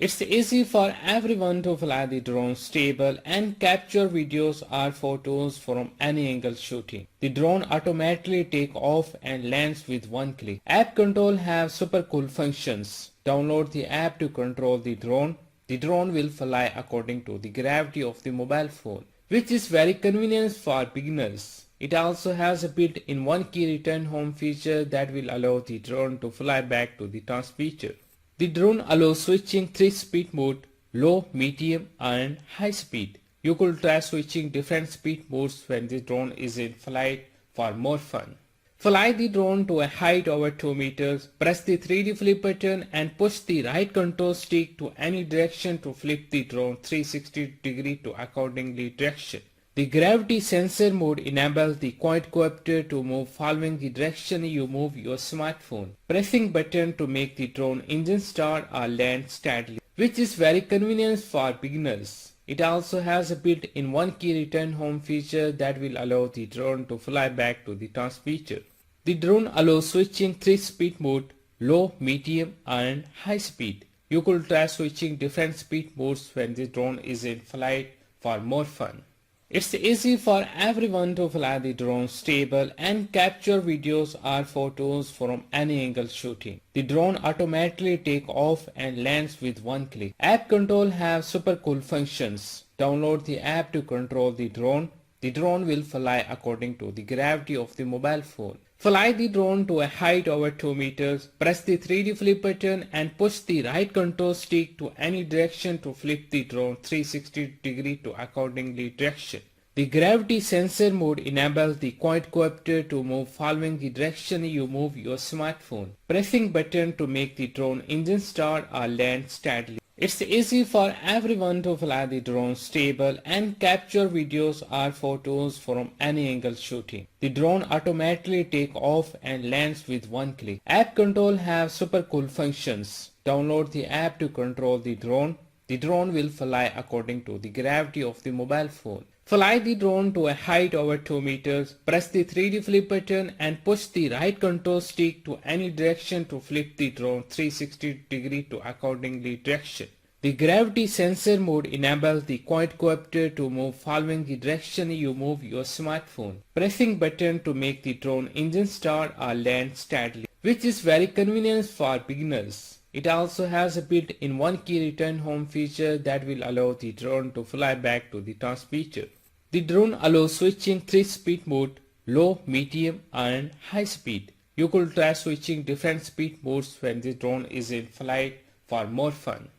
It's easy for everyone to fly the drone stable and capture videos or photos from any angle shooting. The drone automatically take off and lands with one click. App control have super cool functions. Download the app to control the drone. The drone will fly according to the gravity of the mobile phone, which is very convenient for beginners. It also has a built-in one-key return home feature that will allow the drone to fly back to the transmitter. The drone allows switching 3-speed mode, low, medium and high speed. You could try switching different speed modes when the drone is in flight for more fun. Fly the drone to a height over 2 meters, press the 3D flip button and push the right control stick to any direction to flip the drone 360 degree to accordingly direction. The gravity sensor mode enables the quadcopter to move following the direction you move your smartphone. Pressing button to make the drone engine start or land steadily, which is very convenient for beginners. It also has a built-in one-key return home feature that will allow the drone to fly back to the transmitter. The drone allows switching 3-speed mode, low, medium and high speed. You could try switching different speed modes when the drone is in flight for more fun. It's easy for everyone to fly the drone stable and capture videos or photos from any angle shooting. The drone automatically take off and lands with one click. App control have super cool functions. Download the app to control the drone. The drone will fly according to the gravity of the mobile phone. Fly the drone to a height over 2 meters, press the 3D flip button and push the right control stick to any direction to flip the drone 360 degree to accordingly direction. The gravity sensor mode enables the quadcopter to move following the direction you move your smartphone. Pressing button to make the drone engine start or land steadily. It's easy for everyone to fly the drone stable and capture videos or photos from any angle shooting. The drone automatically take off and lands with one click. App control have super cool functions. Download the app to control the drone. The drone will fly according to the gravity of the mobile phone. Fly the drone to a height over 2 meters, press the 3D flip button and push the right control stick to any direction to flip the drone 360 degree to accordingly direction. The gravity sensor mode enables the quadcopter to move following the direction you move your smartphone. Pressing button to make the drone engine start or land steadily, which is very convenient for beginners. It also has a built-in one-key return home feature that will allow the drone to fly back to the transmitter. The drone allows switching 3-speed mode, low, medium and high speed. You could try switching different speed modes when the drone is in flight for more fun.